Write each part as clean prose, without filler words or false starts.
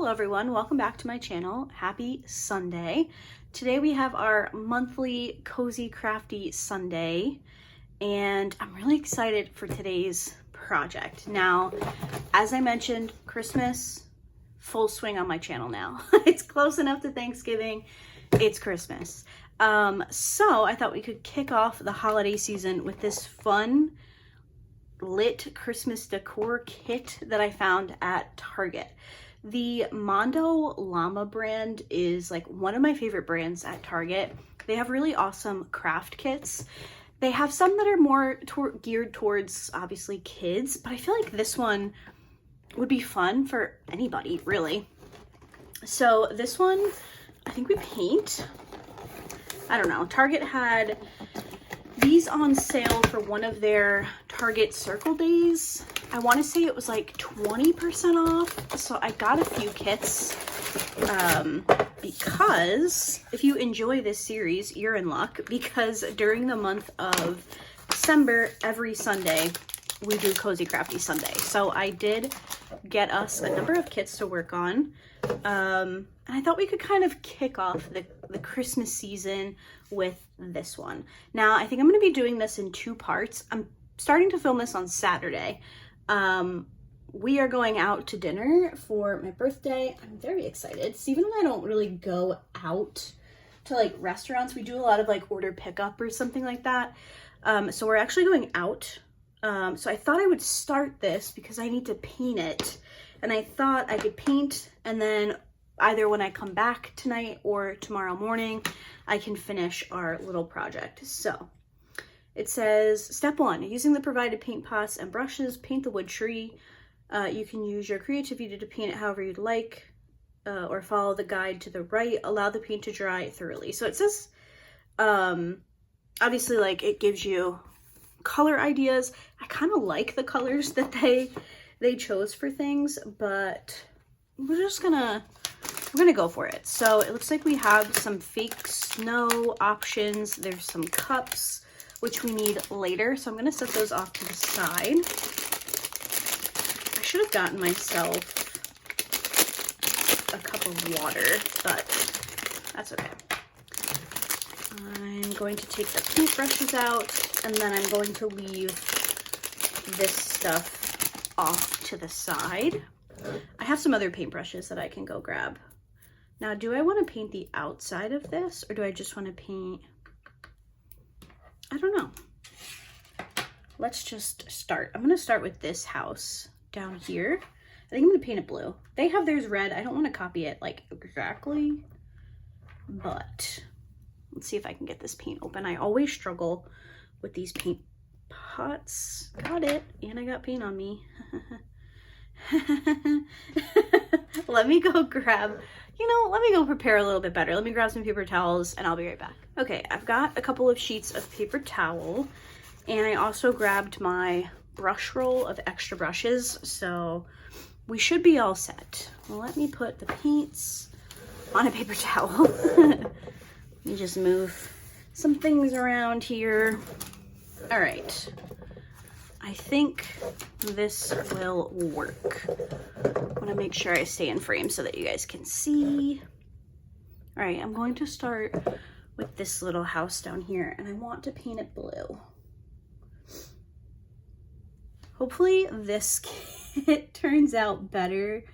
Hello everyone, welcome back to my channel. Happy Sunday. Today we have our monthly Cozy Crafty Sunday and I'm really excited for today's project. Now, as I mentioned, Christmas, full swing on my channel now. It's close enough to Thanksgiving, it's Christmas. So I thought we could kick off the holiday season with this fun lit Christmas decor kit that I found at Target. The Mondo Llama brand is like one of my favorite brands at Target. They have really awesome craft kits. They have some that are more geared towards obviously kids, but I feel like this one would be fun for anybody really. So this one, I think we paint. I don't know, Target had these on sale for one of their Target Circle Days. I want to say it was like 20% off. So I got a few kits because if you enjoy this series, you're in luck, because during the month of December, every Sunday, we do Cozy Crafty Sunday. So I did get us a number of kits to work on. And I thought we could kind of kick off the Christmas season with this one. Now, I think I'm going to be doing this in two parts. I'm starting to film this on Saturday. We are going out to dinner for my birthday. I'm very excited. So even though I don't really go out to like restaurants, we do a lot of like order pickup or something like that. So we're actually going out. So I thought I would start this because I need to paint it. And I thought I could paint and then either when I come back tonight or tomorrow morning, I can finish our little project. So it says, step 1, using the provided paint pots and brushes, paint the wood tree. You can use your creativity to paint it however you'd like, or follow the guide to the right. Allow the paint to dry thoroughly. So it says, obviously like it gives you color ideas. I kind of like the colors that they chose for things, but we're gonna go for it. So it looks like we have some fake snow options. There's some cups, which we need later. So I'm gonna set those off to the side. I should have gotten myself a cup of water, but that's okay. I'm going to take the paint brushes out, and then I'm going to leave this stuff off to the side. I have some other paintbrushes that I can go grab. Now, do I want to paint the outside of this, or do I just want to paint? I don't know. Let's just start. I'm going to start with this house down here. I think I'm going to paint it blue. They have theirs red. I don't want to copy it like exactly, but let's see if I can get this paint open. I always struggle with these paint pots. Got it. And I got paint on me. Let me go grab, let me go prepare a little bit better. Let me grab some paper towels and I'll be right back. Okay, I've got a couple of sheets of paper towel and I also grabbed my brush roll of extra brushes. So we should be all set. Well, let me put the paints on a paper towel. Let me just move some things around here. All right. I think this will work. I want to make sure I stay in frame so that you guys can see. All right, I'm going to start with this little house down here and I want to paint it blue. Hopefully this kit turns out better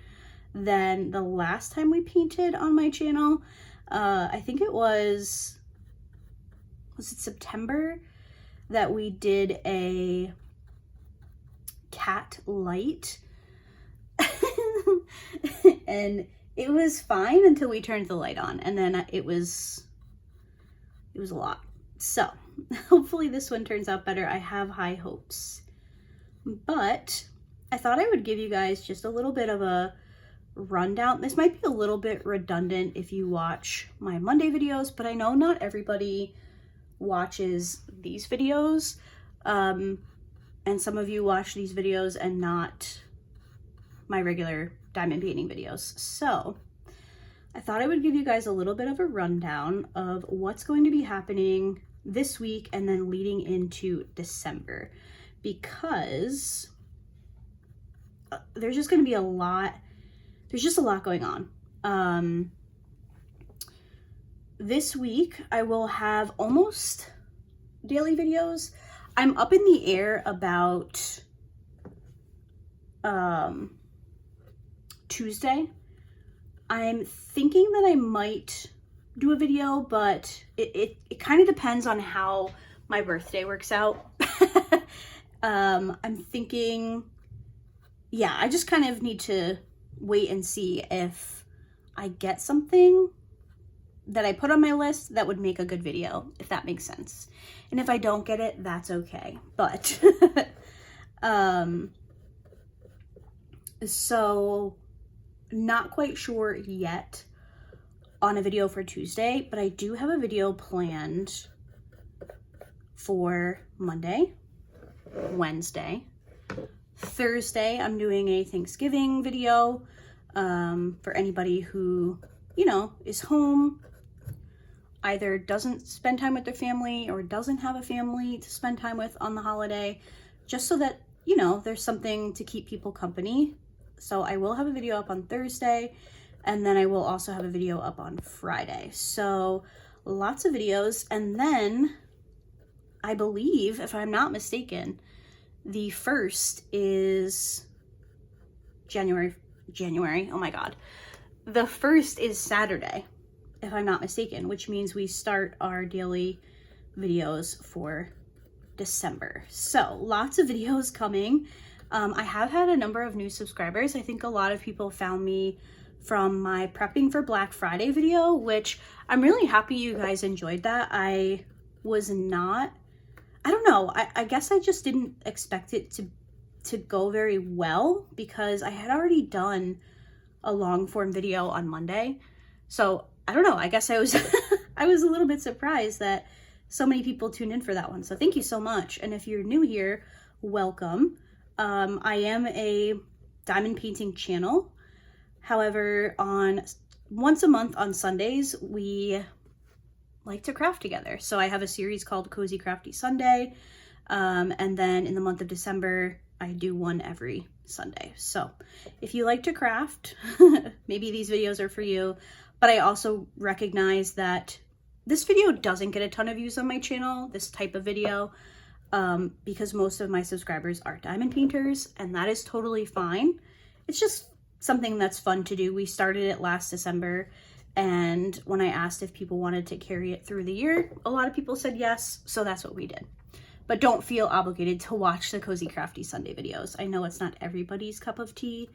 than the last time we painted on my channel. I think it was it September that we did a cat light and it was fine until we turned the light on, and then it was a lot. So hopefully this one turns out better. I have high hopes, but I thought I would give you guys just a little bit of a rundown. This might be a little bit redundant if you watch my Monday videos, but I know not everybody watches these videos. And some of you watch these videos and not my regular diamond painting videos. So I thought I would give you guys a little bit of a rundown of what's going to be happening this week and then leading into December, because there's just going to be a lot there's just a lot going on. This week I will have almost daily videos. I'm up in the air about Tuesday. I'm thinking that I might do a video, but it kind of depends on how my birthday works out. I'm thinking, yeah, I just kind of need to wait and see if I get something that I put on my list that would make a good video, if that makes sense. And if I don't get it, that's okay. But so not quite sure yet on a video for Tuesday, but I do have a video planned for Monday, Wednesday, Thursday. I'm doing a Thanksgiving video for anybody who, you know, is home, either doesn't spend time with their family or doesn't have a family to spend time with on the holiday, just so that, you know, there's something to keep people company. So I will have a video up on Thursday, and then I will also have a video up on Friday. So lots of videos. And then I believe, if I'm not mistaken, the 1st is January. Oh my God. The 1st is Saturday, if I'm not mistaken, which means we start our daily videos for December. So lots of videos coming. I have had a number of new subscribers. I think a lot of people found me from my prepping for Black Friday video, which I'm really happy you guys enjoyed that. I don't know, I guess I just didn't expect it to go very well, because I had already done a long form video on Monday. So I don't know, I guess I was I was a little bit surprised that so many people tuned in for that one. So thank you so much. And if you're new here, welcome. I am a diamond painting channel. However, once a month on Sundays, we like to craft together. So I have a series called Cozy Crafty Sunday. And then in the month of December, I do one every Sunday. So if you like to craft, maybe these videos are for you. But I also recognize that this video doesn't get a ton of views on my channel, this type of video, because most of my subscribers are diamond painters, and that is totally fine. It's just something that's fun to do. We started it last December, and when I asked if people wanted to carry it through the year, a lot of people said yes, so that's what we did. But don't feel obligated to watch the Cozy Crafty Sunday videos. I know it's not everybody's cup of tea,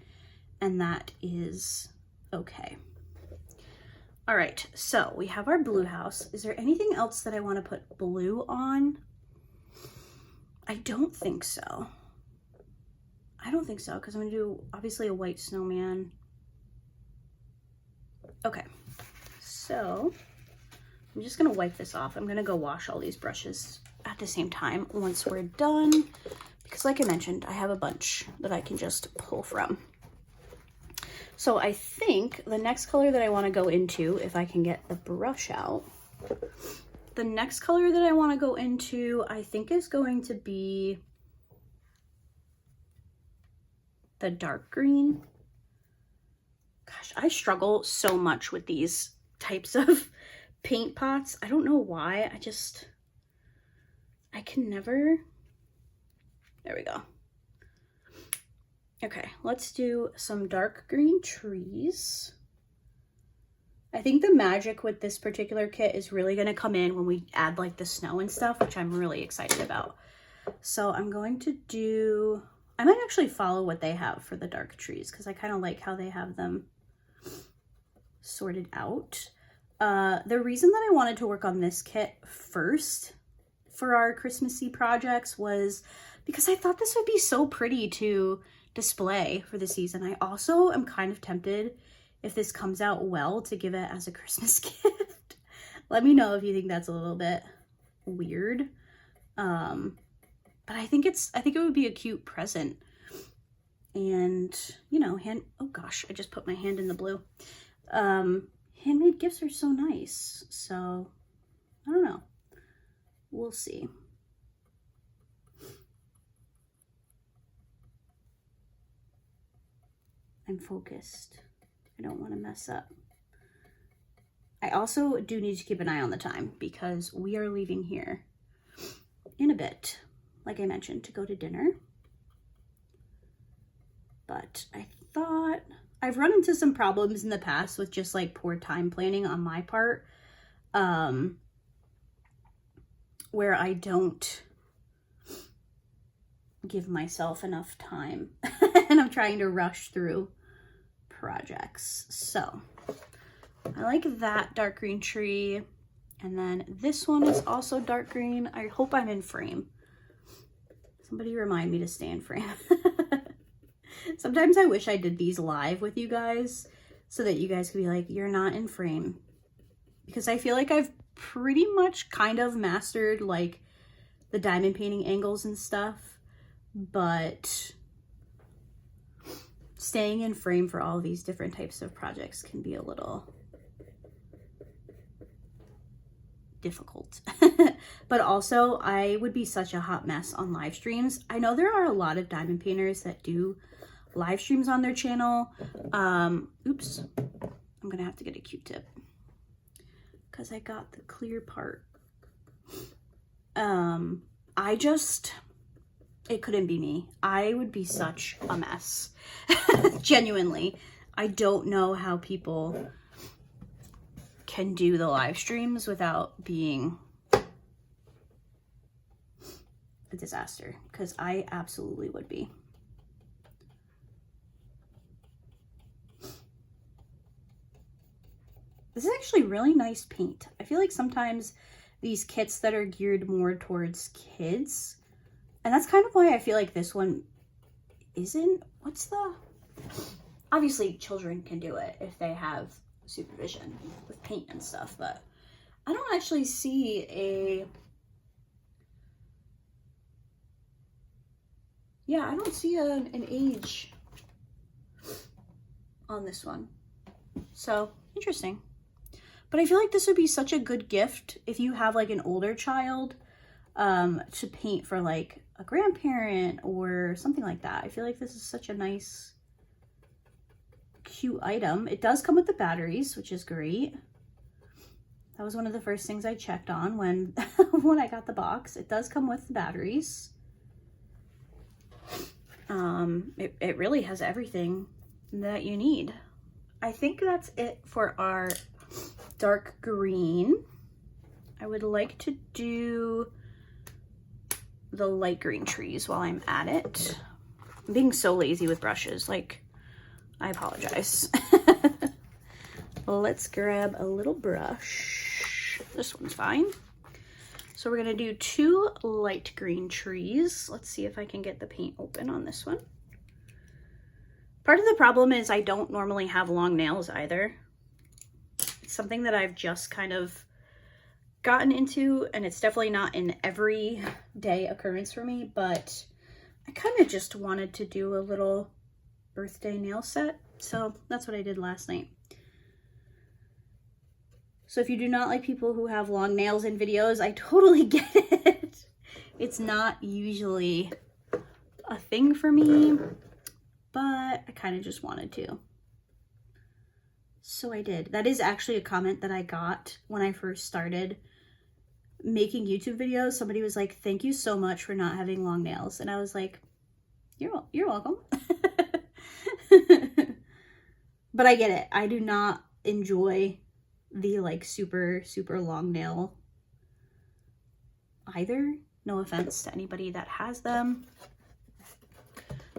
and that is okay. All right, so we have our blue house. Is there anything else that I want to put blue on? I don't think so. I don't think so, because I'm going to do, obviously, a white snowman. Okay, so I'm just going to wipe this off. I'm going to go wash all these brushes at the same time once we're done, because like I mentioned, I have a bunch that I can just pull from. So I think the next color that I want to go into, if I can get the brush out, the next color that I want to go into, I think is going to be the dark green. Gosh, I struggle so much with these types of paint pots. I don't know why. I can never. There we go. Okay, let's do some dark green trees. I think the magic with this particular kit is really going to come in when we add like the snow and stuff, which I'm really excited about. So I'm going to do, I might actually follow what they have for the dark trees, because I kind of like how they have them sorted out. The reason that I wanted to work on this kit first for our Christmassy projects was because I thought this would be so pretty to display for the season. I also am kind of tempted, if this comes out well, to give it as a Christmas gift. Let me know if you think that's a little bit weird. But I think it would be a cute present. And, you know, oh gosh, I just put my hand in the blue. Handmade gifts are so nice. So, I don't know. We'll see. I'm focused. don't want to mess up. I also do need to keep an eye on the time because we are leaving here in a bit, like I mentioned, to go to dinner. But I thought I've run into some problems in the past with just like poor time planning on my part, where I don't give myself enough time and I'm trying to rush through projects. So I like that dark green tree. And then this one is also dark green. I hope I'm in frame. Somebody remind me to stay in frame. Sometimes I wish I did these live with you guys so that you guys could be like, you're not in frame. Because I feel like I've pretty much kind of mastered like the diamond painting angles and stuff, but staying in frame for all these different types of projects can be a little difficult. But also I would be such a hot mess on live streams. I know there are a lot of diamond painters that do live streams on their channel. Oops, I'm gonna have to get a Q-tip because I got the clear part. It couldn't be me. I would be such a mess. Genuinely. I don't know how people can do the live streams without being a disaster, because I absolutely would be. This is actually really nice paint. I feel like sometimes these kits that are geared more towards kids, and that's kind of why I feel like this one isn't, obviously children can do it if they have supervision with paint and stuff, but I don't actually see I don't see an age on this one. So interesting. But I feel like this would be such a good gift if you have like an older child to paint for like a grandparent or something like that. I feel like this is such a nice, cute item. It does come with the batteries, which is great. That was one of the first things I checked on when I got the box. It does come with the batteries. It really has everything that you need. I think that's it for our dark green. I would like to do the light green trees while I'm at it. I'm being so lazy with brushes, like, I apologize. Let's grab a little brush. This one's fine. So we're gonna do 2 light green trees. Let's see if I can get the paint open on this one. Part of the problem is I don't normally have long nails either. It's something that I've just kind of gotten into, and it's definitely not an everyday occurrence for me, but I kind of just wanted to do a little birthday nail set. So that's what I did last night. So if you do not like people who have long nails in videos, I totally get it. It's not usually a thing for me, but I kind of just wanted to. So I did. That is actually a comment that I got when I first started making YouTube videos. Somebody was like, thank you so much for not having long nails. And I was like, you're welcome. But I get it. I do not enjoy the like super long nail either. No offense to anybody that has them.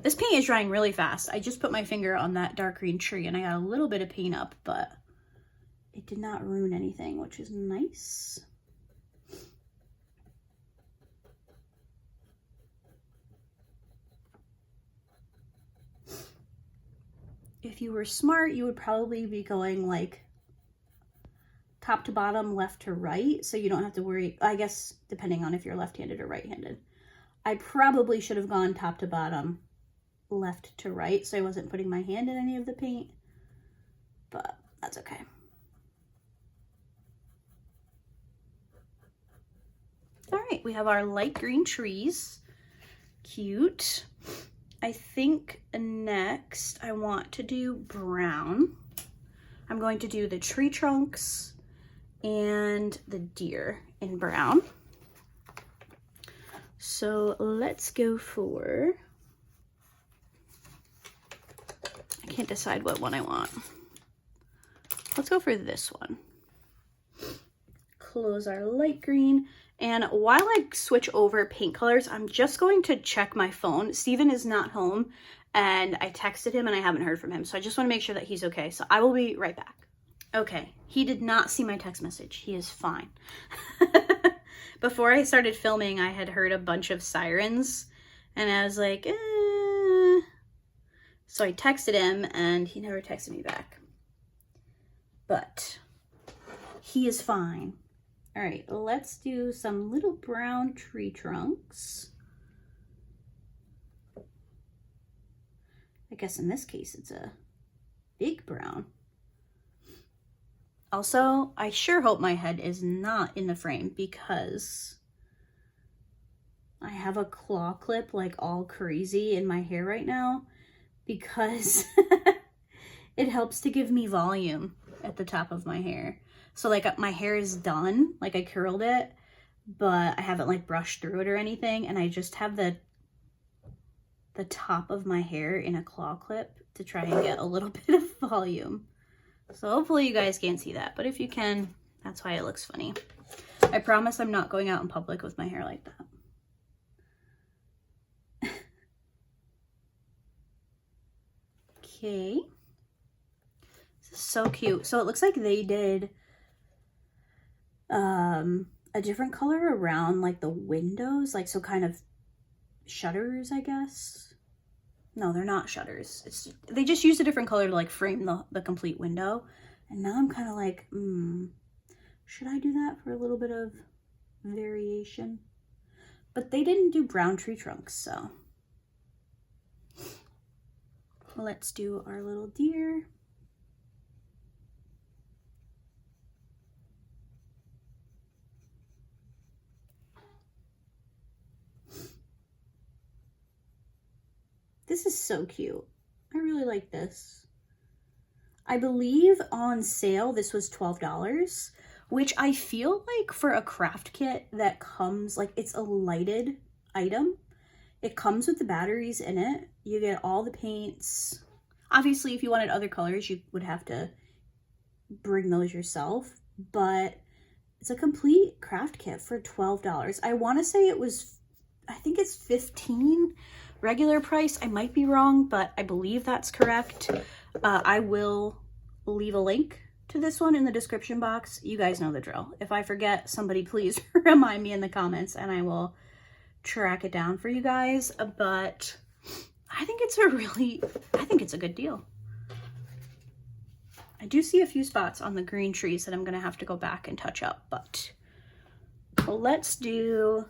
This paint is drying really fast. I just put my finger on that dark green tree and I got a little bit of paint up, but it did not ruin anything, which is nice. If you were smart, you would probably be going like top to bottom, left to right, so you don't have to worry, I guess, depending on if you're left-handed or right-handed. I probably should have gone top to bottom, left to right, so I wasn't putting my hand in any of the paint, but that's okay. All right, we have our light green trees. Cute. I think next I want to do brown. I'm going to do the tree trunks and the deer in brown. So let's go for, I can't decide what one I want. Let's go for this one. Close our light green. And while I switch over paint colors, I'm just going to check my phone. Steven is not home and I texted him and I haven't heard from him. So I just want to make sure that he's okay. So I will be right back. Okay, he did not see my text message. He is fine. Before I started filming, I had heard a bunch of sirens and I was like, eh. So I texted him and he never texted me back. But he is fine. All right, let's do some little brown tree trunks. I guess in this case, it's a big brown. Also, I sure hope my head is not in the frame because I have a claw clip like all crazy in my hair right now because it helps to give me volume at the top of my hair. So like my hair is done, like I curled it, but I haven't like brushed through it or anything. And I just have the top of my hair in a claw clip to try and get a little bit of volume. So hopefully you guys can't see that, but if you can, that's why it looks funny. I promise I'm not going out in public with my hair like that. Okay. This is so cute. So it looks like they did a different color around like the windows, like so kind of shutters, I guess. No, they're not shutters. They just used a different color to like frame the complete window. And now I'm kind of like, should I do that for a little bit of variation? But they didn't do brown tree trunks, so. Let's do our little deer. This is so cute. I really like this. I believe on sale this was $12, which I feel like for a craft kit that comes, like it's a lighted item. It comes with the batteries in it. You get all the paints. Obviously, if you wanted other colors, you would have to bring those yourself, but it's a complete craft kit for $12. I want to say it was, I think it's $15 regular price. I might be wrong, but I believe that's correct. I will leave a link to this one in the description box. You guys know the drill. If I forget, somebody please remind me in the comments and I will track it down for you guys. But I think it's a good deal. I do see a few spots on the green trees that I'm gonna have to go back and touch up, but let's do,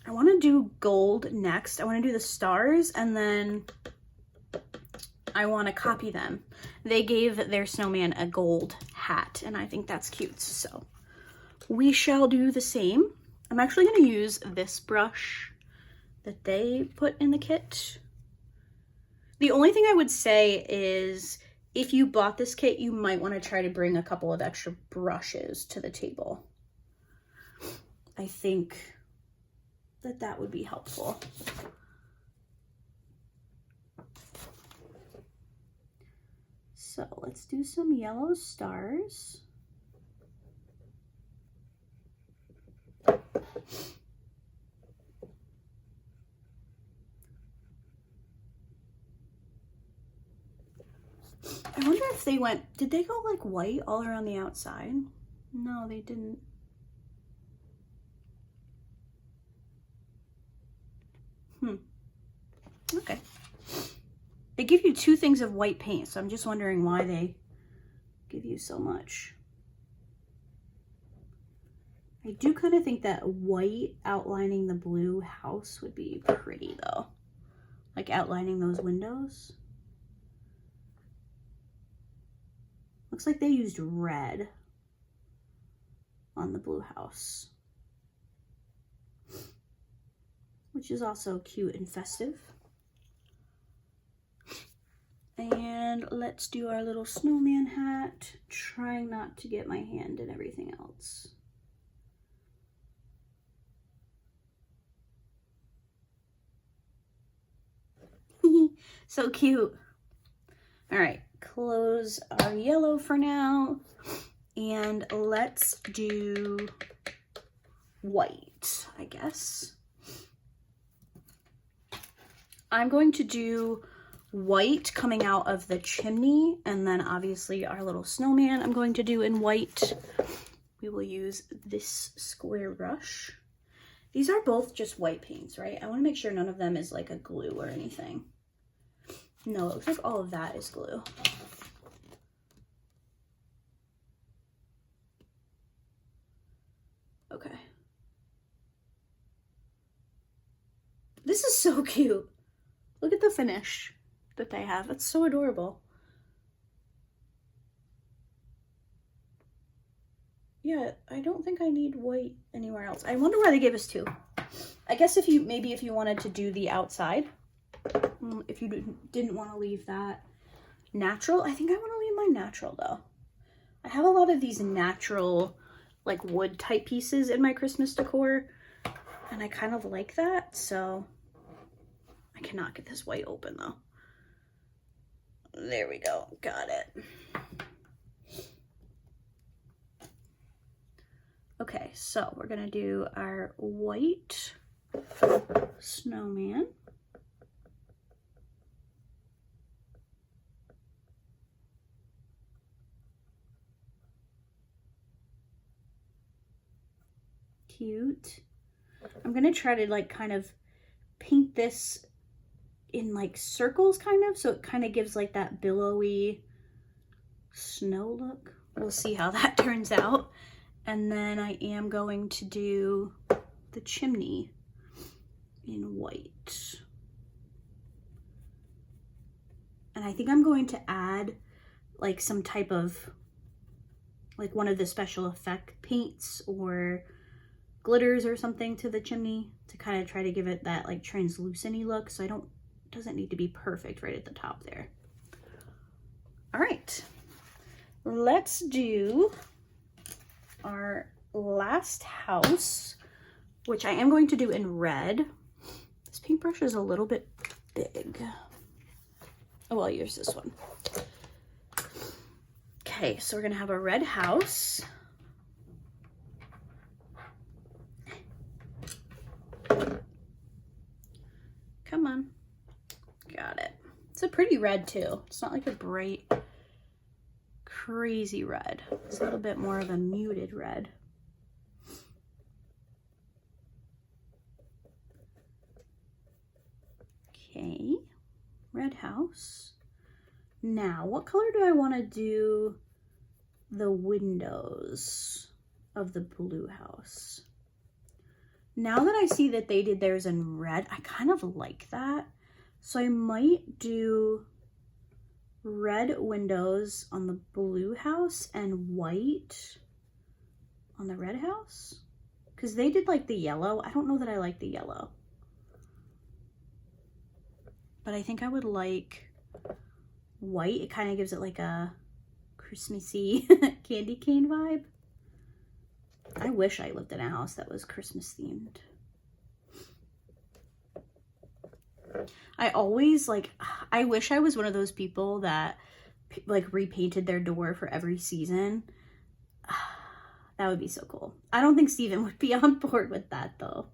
I want to do gold next. I want to do the stars and then I want to copy them. They gave their snowman a gold hat and I think that's cute. So we shall do the same. I'm actually going to use this brush that they put in the kit. The only thing I would say is if you bought this kit, you might want to try to bring a couple of extra brushes to the table. I think that would be helpful. So let's do some yellow stars. I wonder if they went, did they go like white all around the outside? No, they didn't. Okay. They give you 2 things of white paint, so I'm just wondering why they give you so much. I do kind of think that white outlining the blue house would be pretty though. Like outlining those windows. Looks like they used red on the blue house, which is also cute and festive. And let's do our little snowman hat, trying not to get my hand in everything else. So cute. All right, close our yellow for now. And let's do white, I guess. I'm going to do white coming out of the chimney, and then obviously our little snowman I'm going to do in white. We will use this square brush. These are both just white paints, right? I want to make sure none of them is like a glue or anything. No, it looks like all of that is glue. Okay. This is so cute. Look at the finish that they have. It's so adorable. Yeah, I don't think I need white anywhere else. I wonder why they gave us two. I guess if you, maybe if you wanted to do the outside, if you didn't want to leave that natural. I think I want to leave mine natural though. I have a lot of these natural like wood type pieces in my Christmas decor, and I kind of like that, so I cannot get this white open though. There we go, got it. Okay, so we're gonna do our white snowman. Cute. I'm gonna try to like kind of paint this in like circles kind of, so it kind of gives like that billowy snow look. We'll see how that turns out. And then I am going to do the chimney in white. And I think I'm going to add like some type of, like one of the special effect paints or glitters or something to the chimney to kind of try to give it that like translucent-y look, so it doesn't need to be perfect right at the top there. All right, let's do our last house, which I am going to do in red. This paintbrush is a little bit big. Oh, I'll use this one. Okay, so we're gonna have a red house. Come on. Got it. It's a pretty red too. It's not like a bright, crazy red. It's a little bit more of a muted red. Okay, red house. Now, what color do I want to do the windows of the blue house? Now that I see that they did theirs in red, I kind of like that. So I might do red windows on the blue house and white on the red house. Because they did like the yellow. I don't know that I like the yellow. But I think I would like white. It kind of gives it like a Christmassy candy cane vibe. I wish I lived in a house that was Christmas themed. I always like, I wish I was one of those people that like repainted their door for every season. That would be so cool. I don't think Steven would be on board with that though.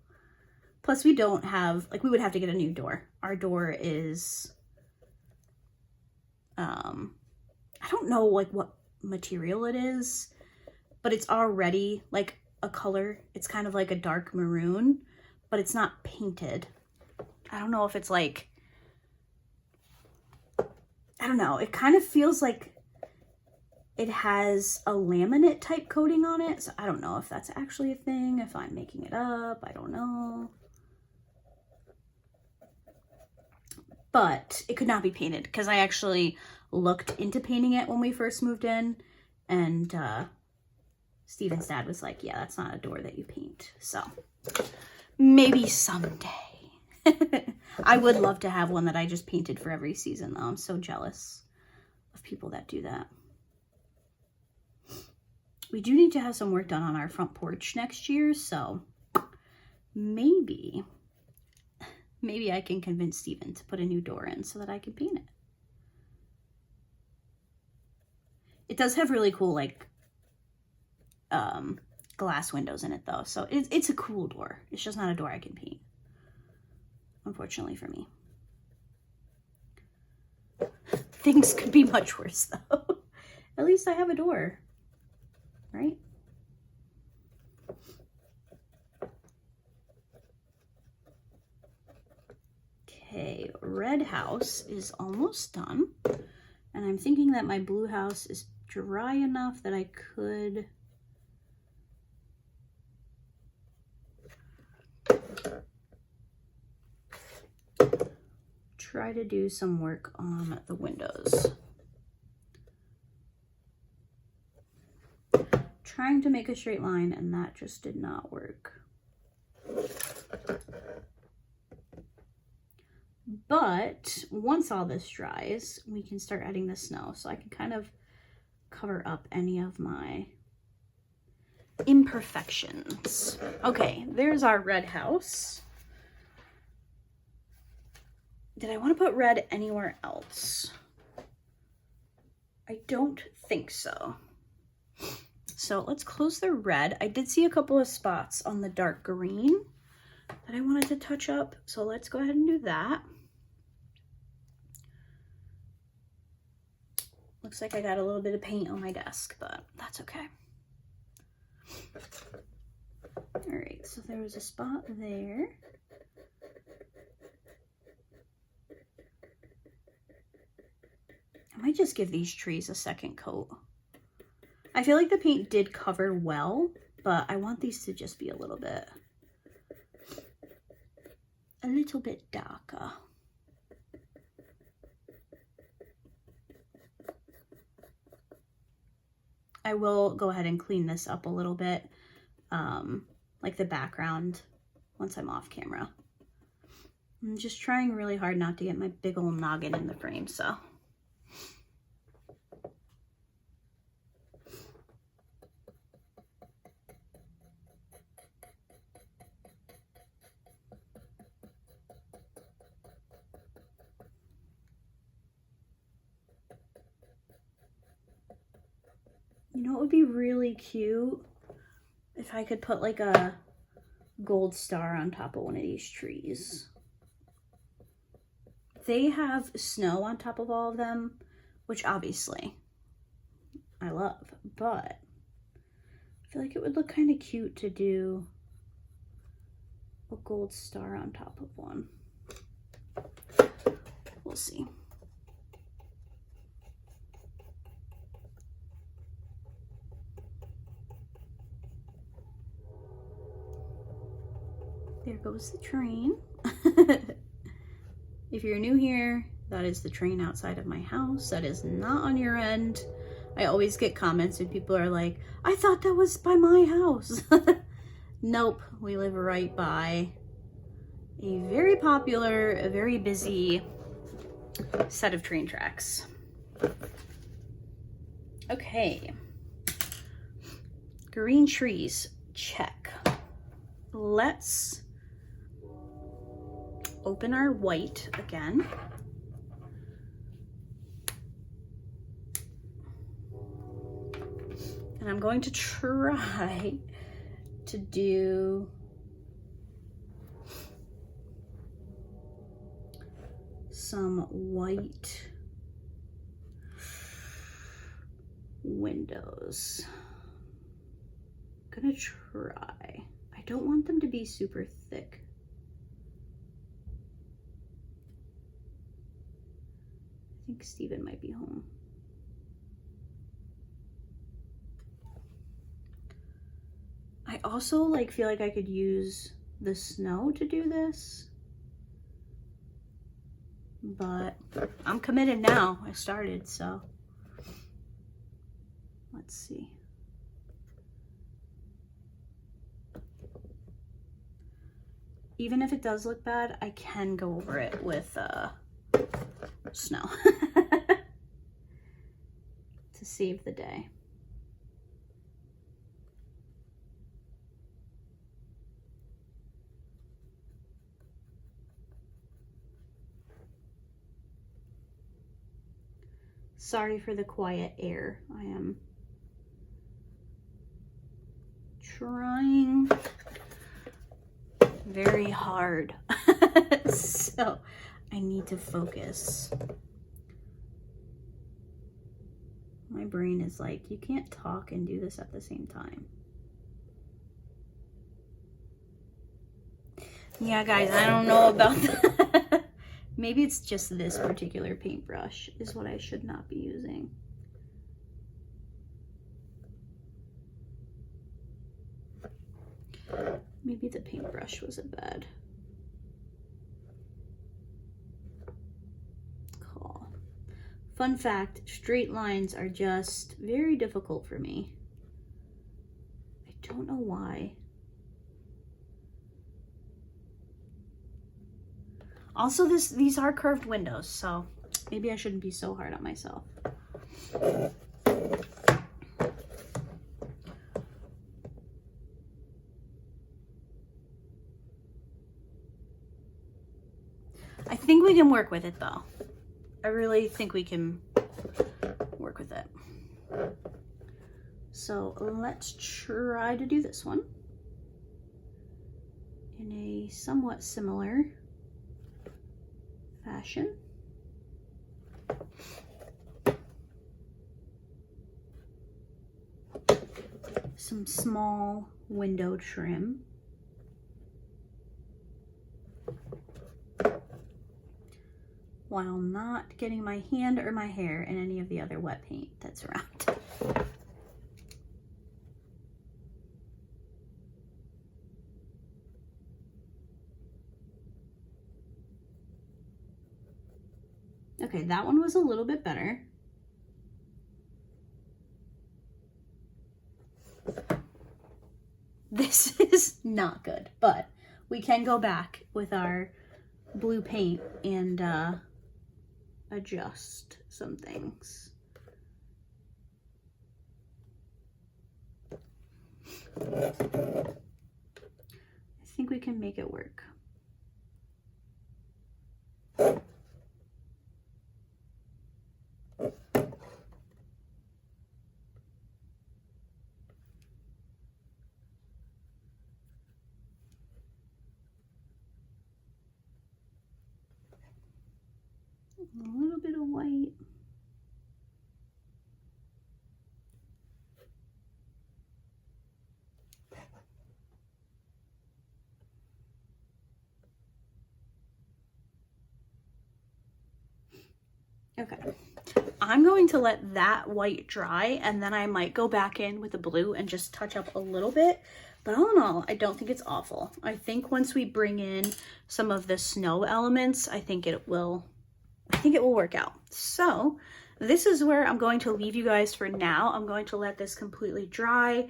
Plus we don't have, like we would have to get a new door. Our door is, I don't know like what material it is, but it's already like a color. It's kind of like a dark maroon, but it's not painted. I don't know if it's like, I don't know. It kind of feels like it has a laminate type coating on it. So I don't know if that's actually a thing, if I'm making it up. I don't know. But it could not be painted because I actually looked into painting it when we first moved in, and Steven's dad was like, yeah, that's not a door that you paint. So maybe someday. I would love to have one that I just painted for every season, though. I'm so jealous of people that do that. We do need to have some work done on our front porch next year, so maybe I can convince Steven to put a new door in so that I can paint it. It does have really cool, like, glass windows in it, though, so it's a cool door. It's just not a door I can paint, unfortunately for me. Things could be much worse, though. At least I have a door, right? Okay, red house is almost done. And I'm thinking that my blue house is dry enough that I could try to do some work on the windows. Trying to make a straight line, and that just did not work. But once all this dries, we can start adding the snow, so I can kind of cover up any of my imperfections. Okay, there's our red house. Did I want to put red anywhere else? I don't think so. So let's close the red. I did see a couple of spots on the dark green that I wanted to touch up, so let's go ahead and do that. Looks like I got a little bit of paint on my desk, but that's okay. All right, so there was a spot there. I might just give these trees a second coat. I feel like the paint did cover well, but I want these to just be a little bit darker. I will go ahead and clean this up a little bit, like the background, once I'm off camera. I'm just trying really hard not to get my big old noggin in the frame, so. You know, it would be really cute if I could put like a gold star on top of one of these trees. They have snow on top of all of them, which obviously I love, but I feel like it would look kind of cute to do a gold star on top of one. We'll see. There goes the train. If you're new here, that is the train outside of my house. That is not on your end. I always get comments when people are like, I thought that was by my house. Nope, we live right by a very popular, a very busy set of train tracks. Okay. Green trees, check. Let's open our white again. And I'm going to try to do some white windows. I'm gonna try. I don't want them to be super thick. I think Steven might be home. I also feel like I could use the snow to do this, but I'm committed now. I started, so let's see. even if it does look bad, I can go over it with snow to save the day. Sorry for the quiet air. I am trying very hard. So I need to focus. My brain is like, you can't talk and do this at the same time. Yeah, guys, I don't know about that. Maybe it's just this particular paintbrush is what I should not be using. Maybe the paintbrush was a bad call. Fun fact, straight lines are just very difficult for me. I don't know why. Also, these are curved windows, so maybe I shouldn't be so hard on myself. I think we can work with it, though. I really think we can work with it. So let's try to do this one in a somewhat similar fashion. Some small window trim. While not getting my hand or my hair in any of the other wet paint that's around. Okay, that one was a little bit better. This is not good, but we can go back with our blue paint and adjust some things. I think we can make it work. A little bit of white. Okay, I'm going to let that white dry and then I might go back in with the blue and just touch up a little bit. But all in all, I don't think it's awful. I think once we bring in some of the snow elements, I think it will work out. So this is where I'm going to leave you guys for now. I'm going to let this completely dry.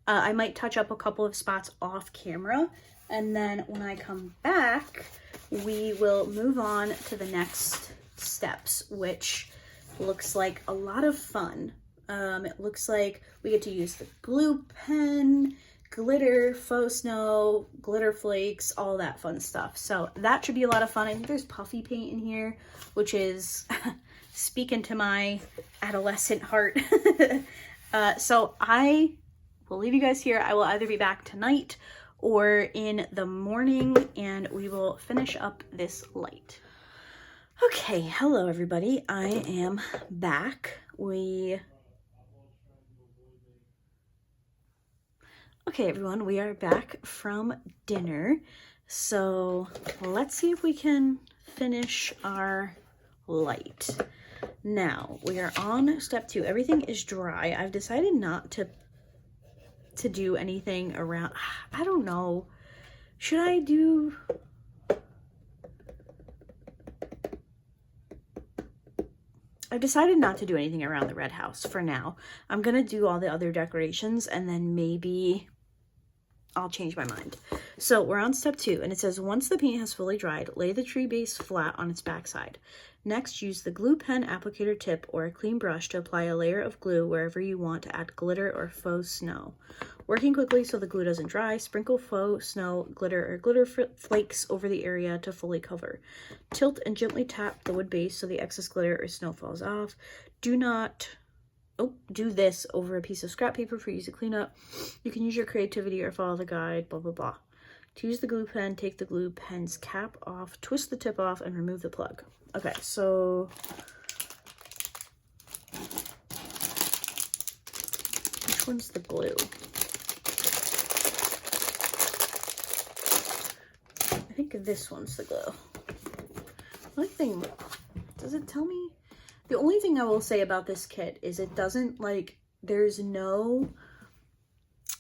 I might touch up a couple of spots off camera. And then when I come back, we will move on to the next steps, which looks like a lot of fun. It looks like we get to use the glue pen, glitter, faux snow, glitter flakes, all that fun stuff. So that should be a lot of fun. I think there's puffy paint in here, which is speaking to my adolescent heart. So I will leave you guys here. I will either be back tonight or in the morning, and we will finish up this light. Okay, hello everybody. I am back. Okay, everyone, we are back from dinner. So let's see if we can finish our light. Now, we are on step 2. Everything is dry. I've decided not to do anything around, I don't know. Should I do... I've decided not to do anything around the red house for now. I'm gonna do all the other decorations and then maybe I'll change my mind. So we're on step 2, and it says, once the paint has fully dried, lay the tree base flat on its backside. Next, use the glue pen applicator tip or a clean brush to apply a layer of glue wherever you want to add glitter or faux snow. Working quickly so the glue doesn't dry, sprinkle faux snow, glitter, or glitter flakes over the area to fully cover. Tilt and gently tap the wood base so the excess glitter or snow falls off. Do this over a piece of scrap paper for easy cleanup. You can use your creativity or follow the guide, blah, blah, blah. To use the glue pen, take the glue pen's cap off, twist the tip off, and remove the plug. Okay, so which one's the glue? I think this one's the glue. The only thing, does it tell me? The only thing I will say about this kit is it doesn't, like, there's no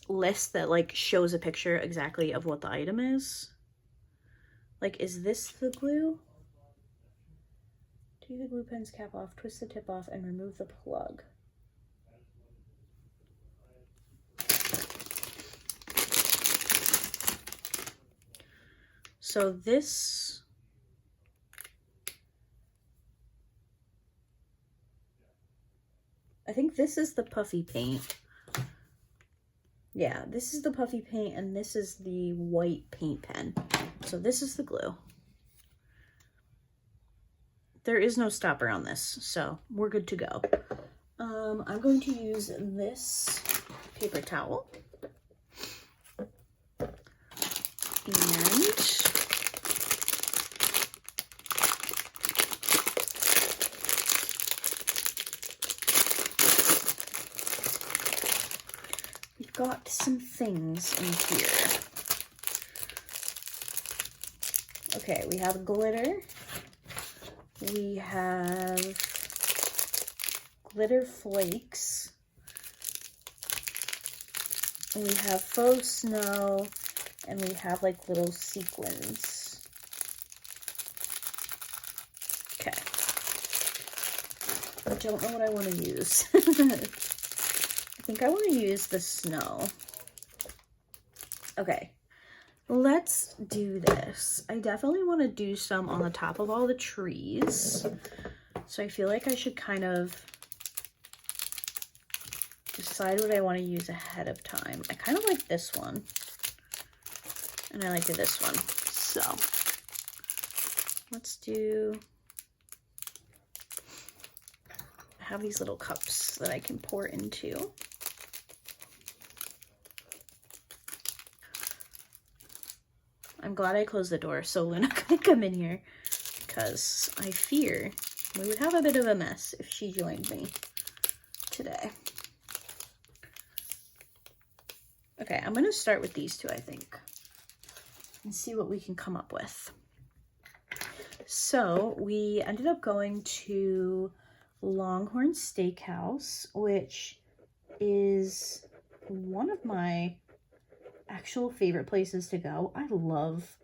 list that, like, shows a picture exactly of what the item is. Like, is this the glue? Take the glue pen's cap off, twist the tip off, and remove the plug. So this... I think this is the puffy paint. Yeah, this is the puffy paint, and this is the white paint pen. So this is the glue. There is no stopper on this, so we're good to go. I'm going to use this paper towel. And we've got some things in here. Okay, we have glitter. We have glitter flakes. And we have faux snow. And we have like little sequins. Okay. I don't know what I want to use. I think I want to use the snow. Okay. Let's do this. I definitely want to do some on the top of all the trees. So I feel like I should kind of decide what I want to use ahead of time. I kind of like this one. And I like this one. So let's do... I have these little cups that I can pour into. I'm glad I closed the door so Luna couldn't come in here, because I fear we would have a bit of a mess if she joined me today. Okay, I'm going to start with these two, I think, and see what we can come up with. So we ended up going to Longhorn Steakhouse, which is one of my actual favorite places to go. I love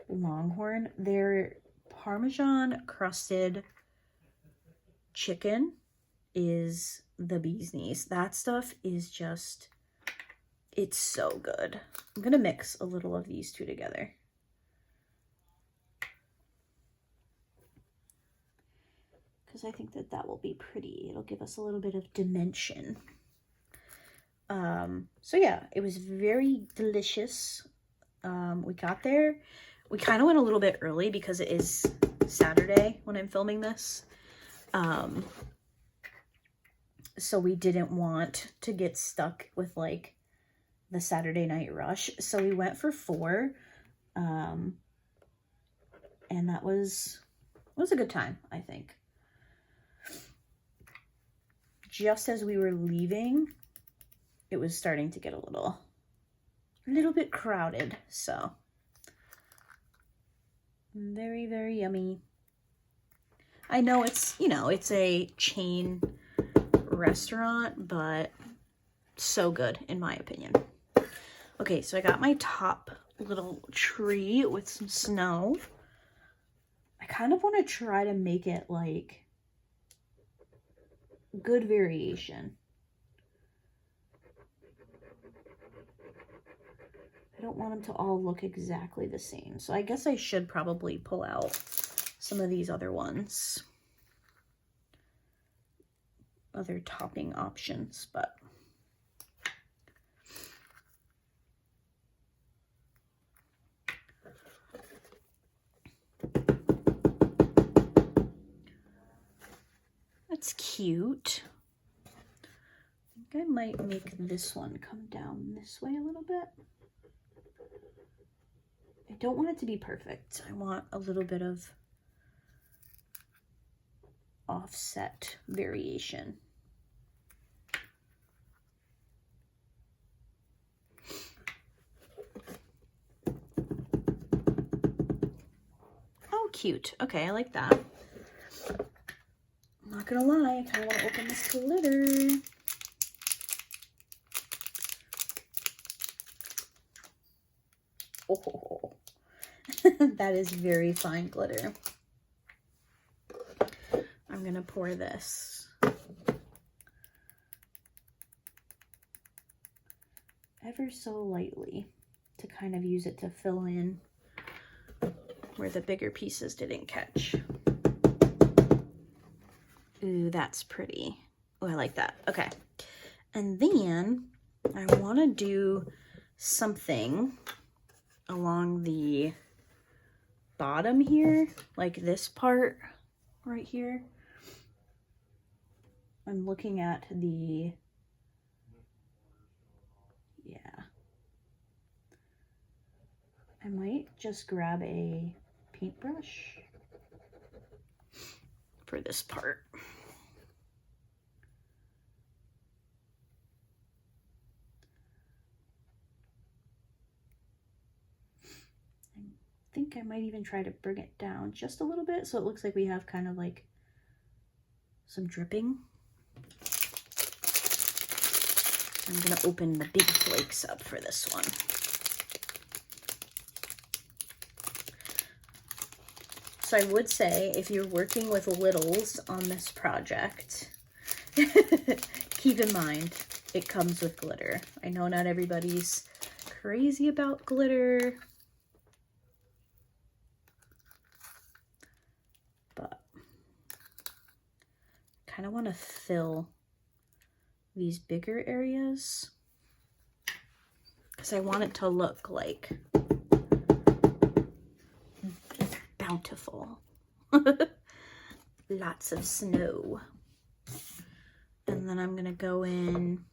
Longhorn. Their Parmesan crusted chicken is the bee's knees. That stuff is just, it's so good. I'm gonna mix a little of these two together. Because I think that that will be pretty. It'll give us a little bit of dimension. So yeah, it was very delicious. We got there. We kind of went a little bit early because it is Saturday when I'm filming this. So we didn't want to get stuck with like the Saturday night rush. So we went for 4. And that was a good time, I think. Just as we were leaving, it was starting to get a little bit crowded, so very, very yummy. I know it's, you know, it's a chain restaurant, but so good in my opinion. Okay, so I got my top little tree with some snow. I kind of want to try to make it like good variation. don't want them to all look exactly the same. So I guess I should probably pull out some of these other ones. Other topping options, but that's cute. I think I might make this one come down this way a little bit. I don't want it to be perfect. I want a little bit of offset variation. Oh, cute. Okay, I like that. I'm not gonna lie, I kind of want to open this glitter. Oh, that is very fine glitter. I'm gonna pour this ever so lightly to kind of use it to fill in where the bigger pieces didn't catch. Ooh, that's pretty. Oh, I like that. Okay. And then I want to do something along the bottom here, like this part right here. I'm looking at the, yeah. I might just grab a paintbrush for this part. I think I might even try to bring it down just a little bit so it looks like we have kind of like some dripping. I'm gonna open the big flakes up for this one. So I would say if you're working with littles on this project, keep in mind it comes with glitter. I know not everybody's crazy about glitter, but I kind of want to fill these bigger areas because I want it to look like bountiful. Lots of snow. And then I'm gonna go in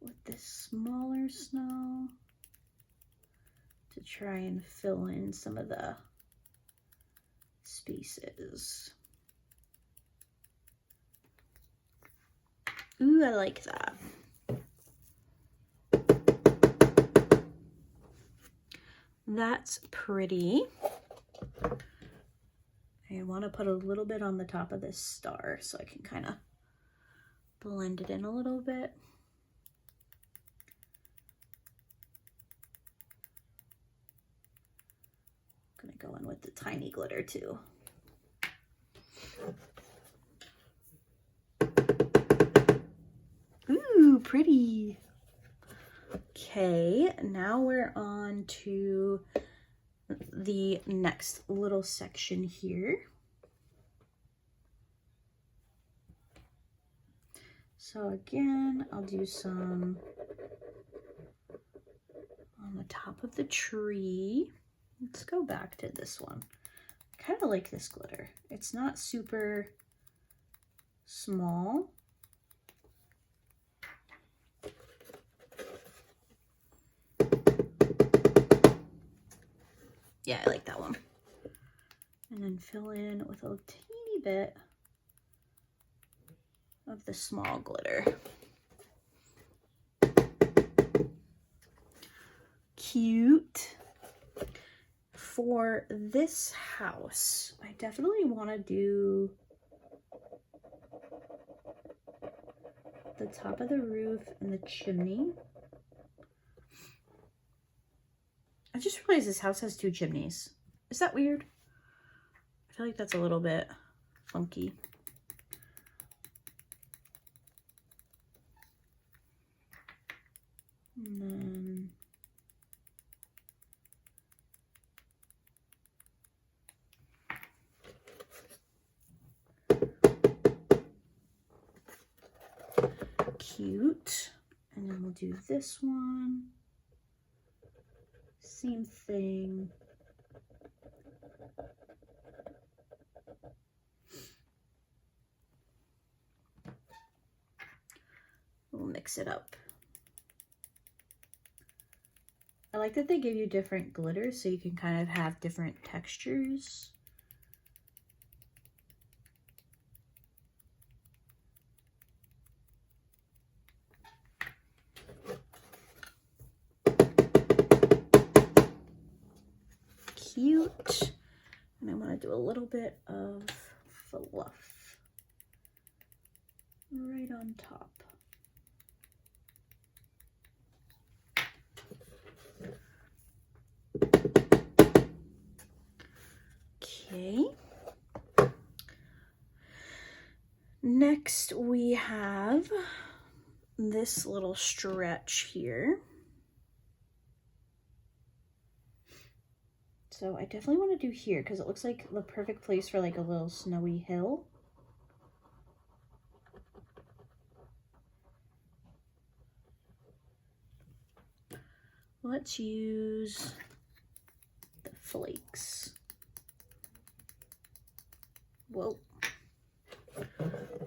with this smaller snow to try and fill in some of the spaces. Ooh, I like that. That's pretty. I want to put a little bit on the top of this star so I can kind of blend it in a little bit. I'm gonna go in with the tiny glitter too. Ooh, pretty. Okay, now we're on to the next little section here. So again, I'll do some on the top of the tree. Let's go back to this one. I kind of like this glitter. It's not super small. Yeah, I like that one. And then fill in with a teeny bit of the small glitter. Cute. For this house, I definitely want to do the top of the roof and the chimney. I just realized this house has 2 chimneys. Is that weird? I feel like that's a little bit funky. And then cute. And then we'll do this one. Same thing. We'll mix it up. I like that they give you different glitters so you can kind of have different textures. Cute. And I want to do a little bit of fluff right on top. Okay. Next we have this little stretch here. So I definitely want to do here because it looks like the perfect place for like a little snowy hill. Let's use the flakes. Whoa.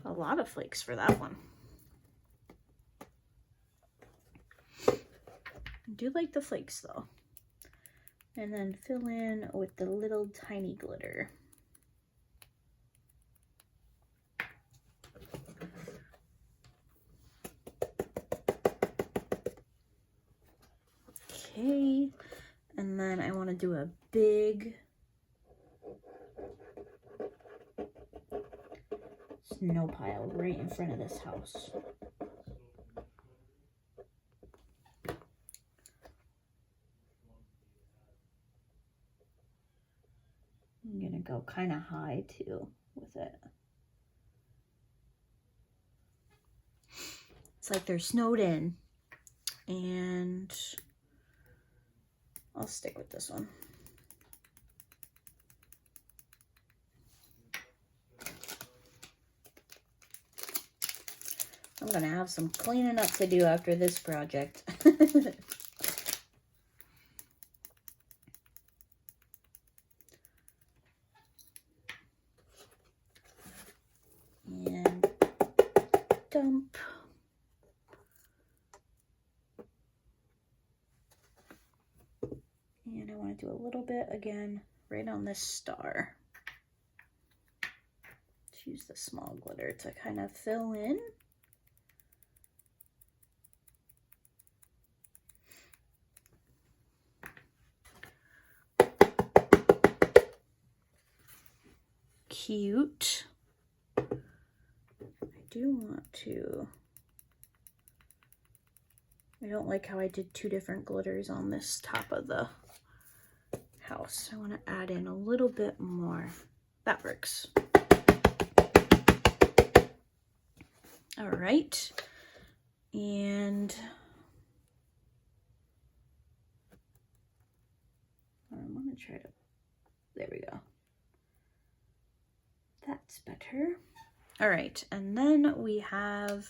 A lot of flakes for that one. I do like the flakes though. And then fill in with the little tiny glitter. Okay, and then I want to do a big snow pile right in front of this house. I'm gonna go kind of high too with it. It's like they're snowed in, and I'll stick with this one. I'm gonna have some cleaning up to do after this project. And dump. And I want to do a little bit again right on this star. Let's use the small glitter to kind of fill in. Cute. I do want to, I don't like how I did two different glitters on this top of the house. I want to add in a little bit more. That works. All right. And I want to try to, there we go. That's better. All right, and then we have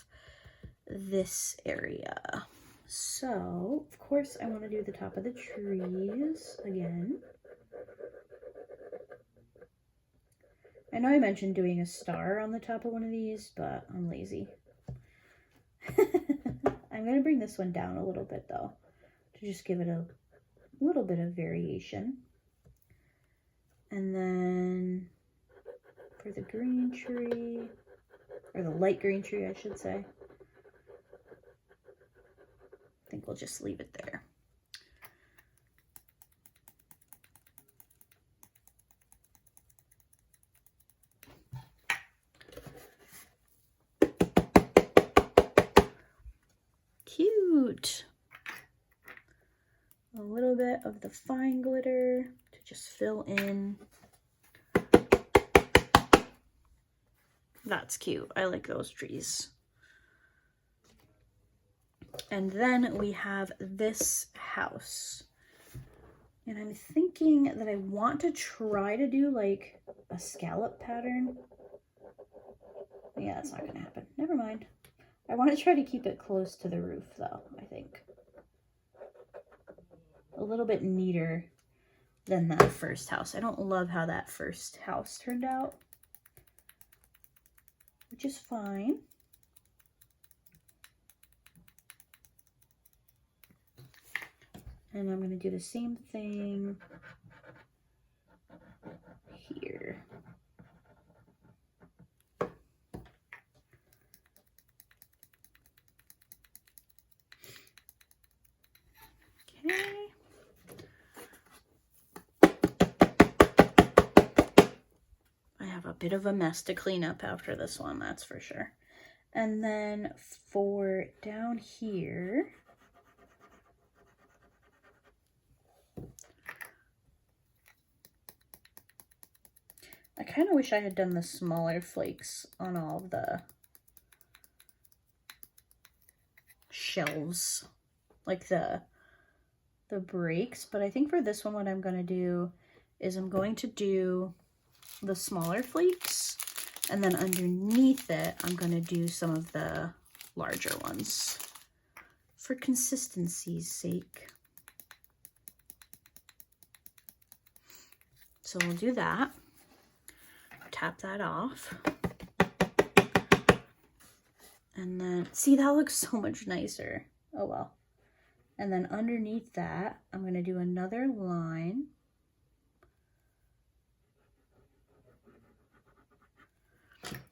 this area. So, of course, I want to do the top of the trees again. I know I mentioned doing a star on the top of one of these, but I'm lazy. I'm going to bring this one down a little bit, though, to just give it a little bit of variation. And then for the green tree, or the light green tree, I should say, I think we'll just leave it there. Cute. A little bit of the fine glitter to just fill in. That's cute. I like those trees. And then we have this house. And I'm thinking that I want to try to do like a scallop pattern. Yeah, that's not going to happen. Never mind. I want to try to keep it close to the roof though, I think. A little bit neater than that first house. I don't love how that first house turned out, which is fine. And I'm going to do the same thing here. Okay. I have a bit of a mess to clean up after this one, that's for sure. And then for down here, I kind of wish I had done the smaller flakes on all of the shelves, like the breaks, but I think for this one what I'm going to do is I'm going to do the smaller flakes, and then underneath it I'm going to do some of the larger ones for consistency's sake. So we'll do that. Tap that off. And then, see, that looks so much nicer. Oh well. And then underneath that, I'm going to do another line.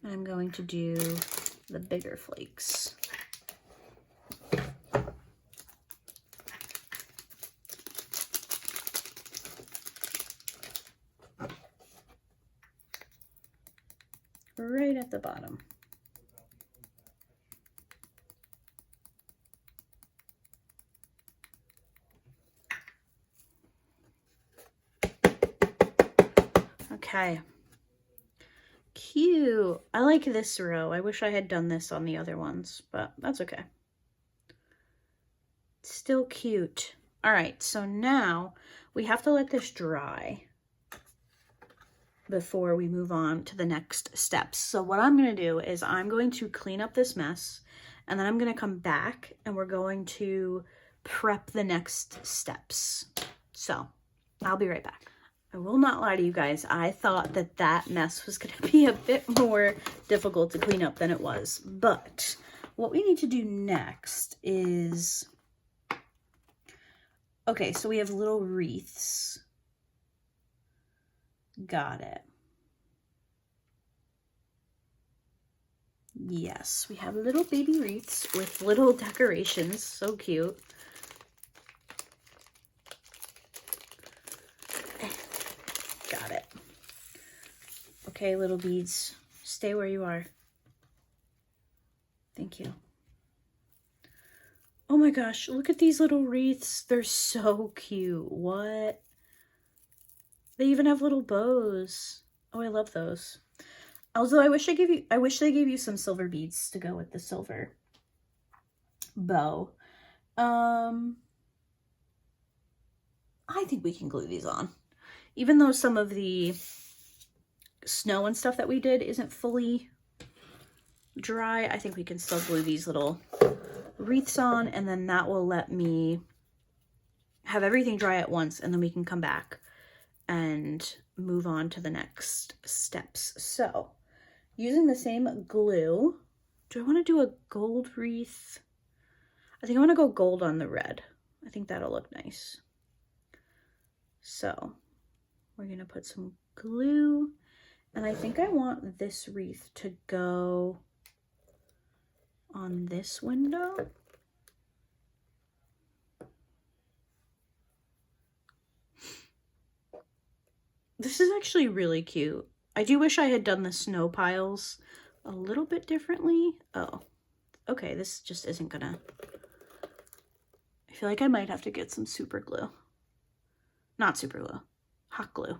And I'm going to do the bigger flakes. Right at the bottom. Okay. Cute. I like this row. I wish I had done this on the other ones, but that's okay. Still cute. All right, so now we have to let this dry before we move on to the next steps. So what I'm going to do is I'm going to clean up this mess, and then I'm going to come back and we're going to prep the next steps. So I'll be right back. I will not lie to you guys. I thought that that mess was going to be a bit more difficult to clean up than it was. But what we need to do next is, okay, so we have little wreaths. Got it. Yes, we have little baby wreaths with little decorations. So cute. Got it. Okay, little beads, stay where you are. Thank you. Oh my gosh, look at these little wreaths. They're so cute. What? They even have little bows. Oh, I love those. Although I wish they gave you some silver beads to go with the silver bow. I think we can glue these on. Even though some of the snow and stuff that we did isn't fully dry, I think we can still glue these little wreaths on, and then that will let me have everything dry at once, and then we can come back and move on to the next steps. So, using the same glue, do I want to do a gold wreath? I think I want to go gold on the red. I think that'll look nice. So, we're going to put some glue, and I think I want this wreath to go on this window. This is actually really cute. I do wish I had done the snow piles a little bit differently. Oh, okay, this just isn't gonna... I feel like I might have to get some super glue. Not super glue, hot glue.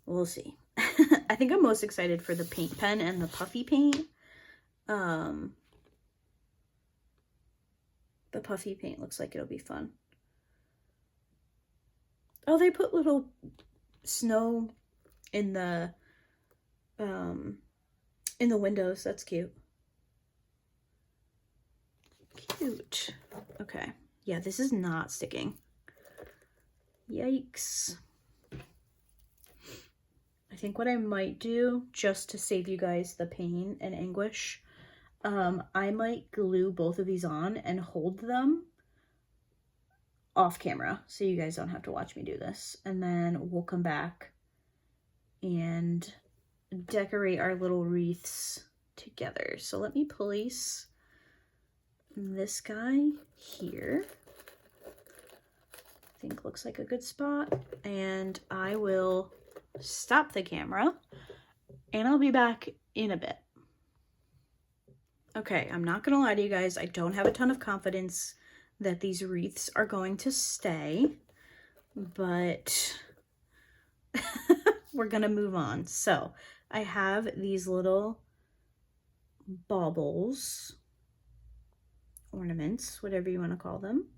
We'll see. I think I'm most excited for the paint pen and the puffy paint. The puffy paint looks like it'll be fun. Oh, they put little snow in the in the windows. That's cute. Cute. Okay. Yeah, this is not sticking. Yikes. I think what I might do, just to save you guys the pain and anguish, I might glue both of these on and hold them off camera so you guys don't have to watch me do this. And then we'll come back and decorate our little wreaths together. So let me place this guy here. I think looks like a good spot. And I will stop the camera and I'll be back in a bit. Okay, I'm not gonna lie to you guys, I don't have a ton of confidence that these wreaths are going to stay, but we're gonna move on. So I have these little baubles, ornaments, whatever you want to call them,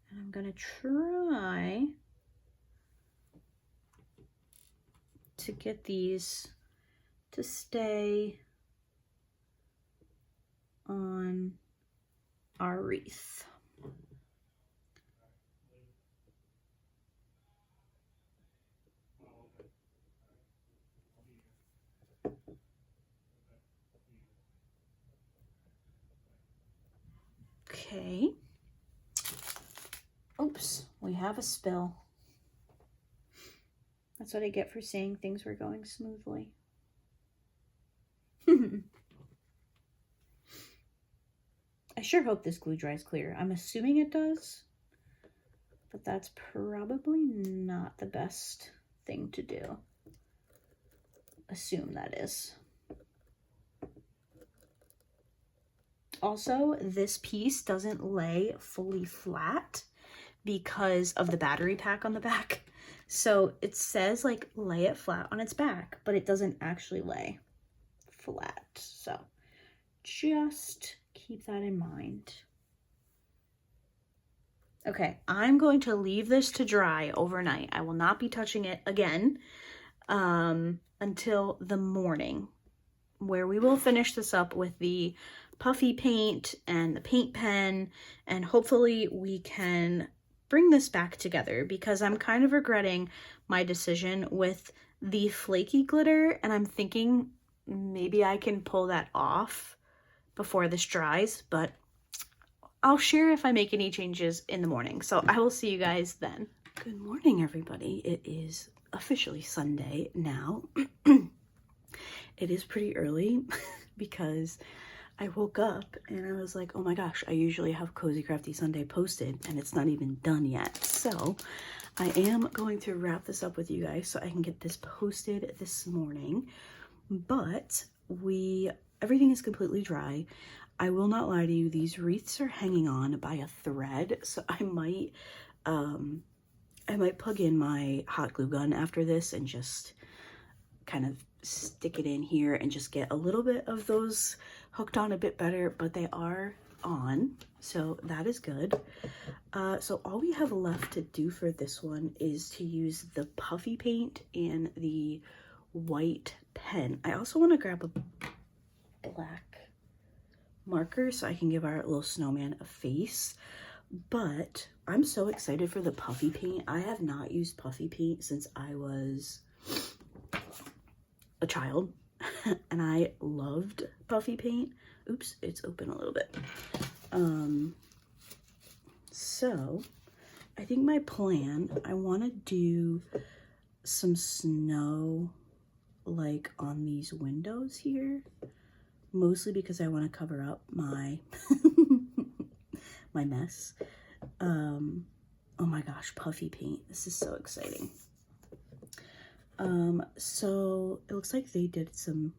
and I'm gonna try to get these to stay on our wreath. Okay. Oops, we have a spill. That's what I get for saying things were going smoothly. I sure hope this glue dries clear. I'm assuming it does, but that's probably not the best thing to do. Assume that is. Also, this piece doesn't lay fully flat because of the battery pack on the back. So it says like lay it flat on its back, but it doesn't actually lay flat. So just keep that in mind. Okay, I'm going to leave this to dry overnight. I will not be touching it again until the morning, where we will finish this up with the puffy paint and the paint pen, and hopefully we can bring this back together, because I'm kind of regretting my decision with the flaky glitter, and I'm thinking maybe I can pull that off before this dries, but I'll share if I make any changes in the morning. So I will see you guys then. Good morning, everybody. It is officially Sunday now. It is pretty early because I woke up and I was like, oh my gosh, I usually have Cozy Crafty Sunday posted and it's not even done yet. So I am going to wrap this up with you guys so I can get this posted this morning. But everything is completely dry. I will not lie to you, these wreaths are hanging on by a thread, so I might plug in my hot glue gun after this and just kind of stick it in here and just get a little bit of those hooked on a bit better, but they are on, so that is good. So all we have left to do for this one is to use the puffy paint and the white pen. I also want to grab a black marker so I can give our little snowman a face, but I'm so excited for the puffy paint. I have not used puffy paint since I was a child and I loved puffy paint. Oops, it's open a little bit. So I think my plan, I want to do some snow like on these windows here, mostly because I want to cover up my my mess. Oh my gosh, puffy paint. This is so exciting. So it looks like they did some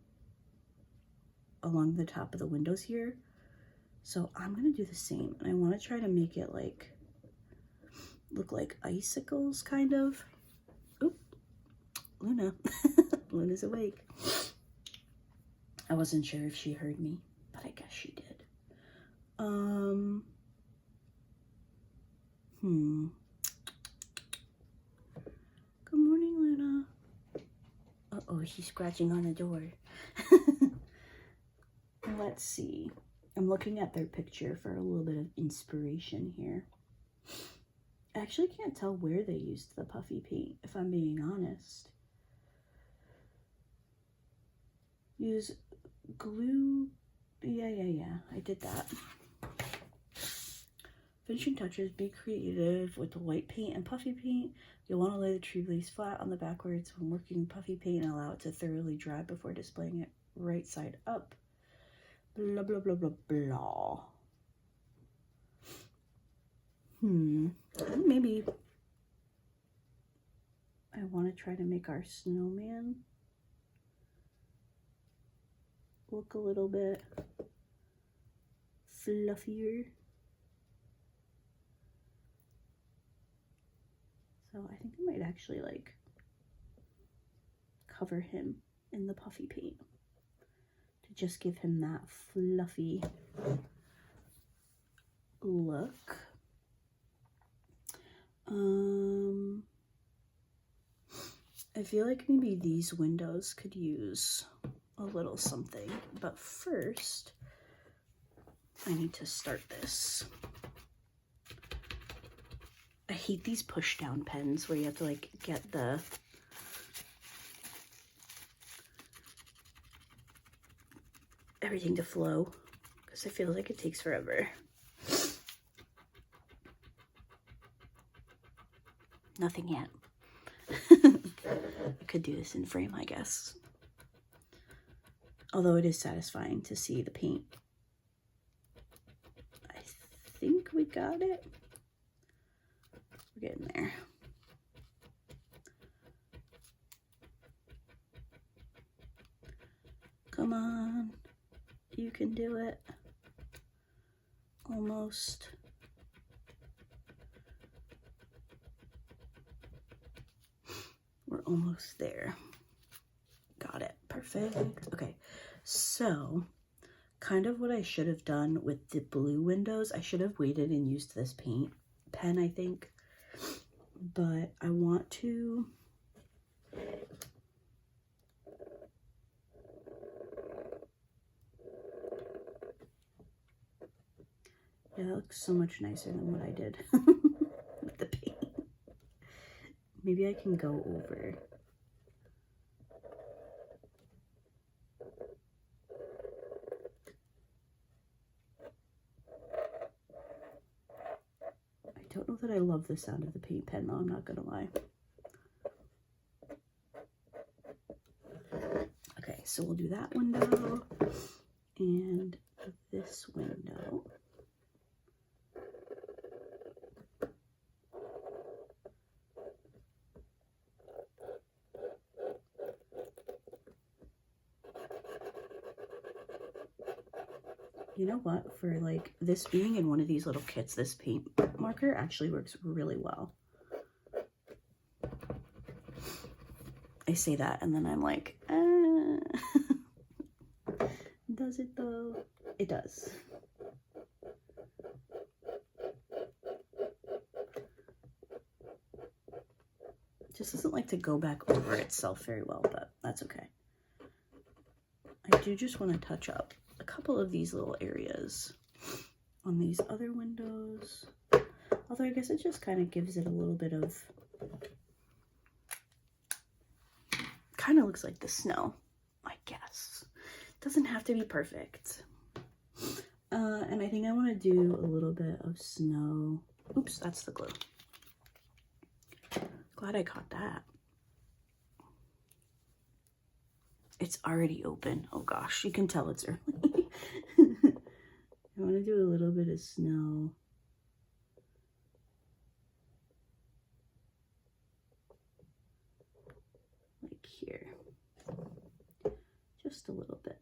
along the top of the windows here. So I'm going to do the same. And I want to try to make it like, look like icicles kind of. Oop, Luna. Luna's awake. I wasn't sure if she heard me, but I guess she did. Good morning, Luna. Oh, he's scratching on the door. Let's see. I'm looking at their picture for a little bit of inspiration here. I actually can't tell where they used the puffy paint, if I'm being honest. Use glue. Yeah, I did that. Finishing touches, be creative with the white paint and puffy paint. You'll want to lay the tree leaves flat on the backwards when working puffy paint and allow it to thoroughly dry before displaying it right side up. Blah, blah, blah, blah, blah. Maybe I want to try to make our snowman look a little bit fluffier. So I think I might actually like cover him in the puffy paint to just give him that fluffy look. I feel like maybe these windows could use a little something, but first I need to start this. I hate these push down pens where you have to like get the everything to flow, because I feel like it takes forever. Nothing yet. I could do this in frame, I guess. Although it is satisfying to see the paint. I think we got it. We're getting there. Come on. You can do it. Almost. We're almost there. Got it. Perfect. Okay. So, kind of what I should have done with the blue windows, I should have waited and used this paint pen, I think. But I want to yeah, that looks so much nicer than what I did with the paint. Maybe I can go over. I don't know that I love the sound of the paint pen though, I'm not gonna lie. Okay, so we'll do that window and this window. You know what, for like this being in one of these little kits, this paint marker actually works really well. I say that and then I'm like, does it though? It does. It just doesn't like to go back over itself very well, but that's okay. I do just want to touch up a couple of these little areas on these other windows. Although I guess it just kind of gives it a little bit of, kind of looks like the snow, I guess. Doesn't have to be perfect. And I think I want to do a little bit of snow. Oops, that's the glue. Glad I caught that. It's already open. Oh gosh, you can tell it's early. I want to do a little bit of snow. Like here. Just a little bit.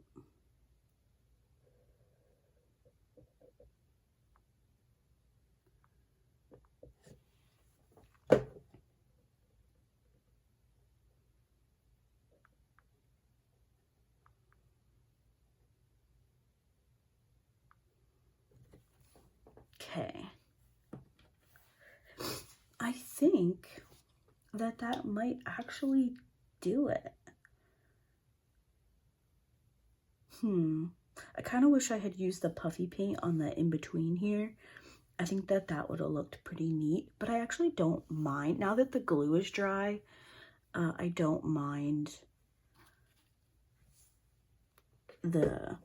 Okay, I think that might actually do it. I kind of wish I had used the puffy paint on the in-between here. I think that that would have looked pretty neat, but I actually don't mind. Now that the glue is dry, I don't mind the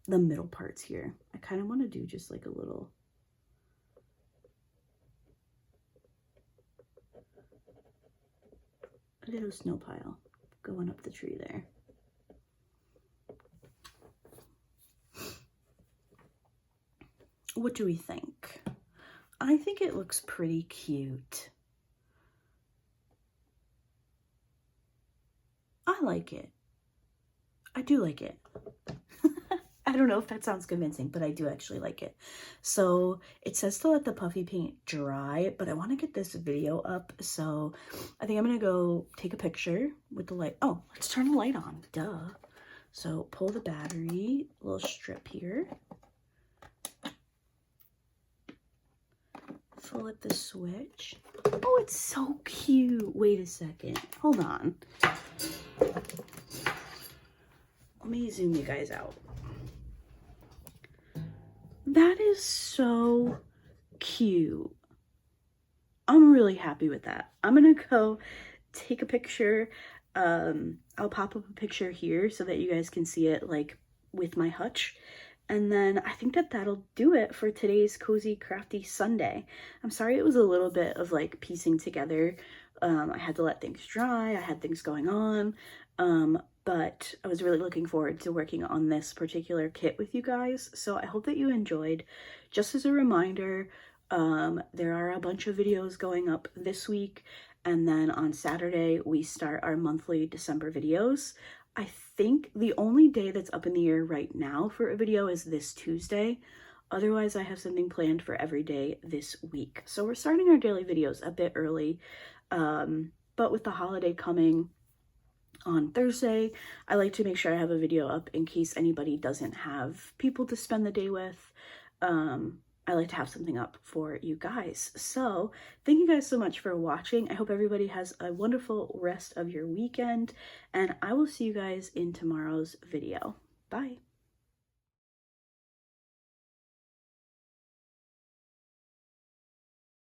middle parts here. I kind of want to do just like a little snow pile going up the tree there. What do we think? I think it looks pretty cute. I like it. I do like it. I don't know if that sounds convincing, but I do actually like it. So it says to let the puffy paint dry, but I want to get this video up. So I think I'm going to go take a picture with the light. Oh, let's turn the light on. Duh. So pull the battery, little strip here. Flip the switch. Oh, it's so cute. Wait a second. Hold on. Let me zoom you guys out. That is so cute. I'm really happy with that. I'm gonna go take a picture. I'll pop up a picture here so that you guys can see it like with my hutch. And then I think that that'll do it for today's Cozy Crafty Sunday. I'm sorry it was a little bit of like piecing together. I had to let things dry. I had things going on. But I was really looking forward to working on this particular kit with you guys. So I hope that you enjoyed. Just as a reminder, there are a bunch of videos going up this week. And then on Saturday, we start our monthly December videos. I think the only day that's up in the air right now for a video is this Tuesday. Otherwise, I have something planned for every day this week. So we're starting our daily videos a bit early. But with the holiday coming on Thursday, I like to make sure I have a video up in case anybody doesn't have people to spend the day with. I like to have something up for you guys. So thank you guys so much for watching. I hope everybody has a wonderful rest of your weekend, and I will see you guys in tomorrow's video. Bye.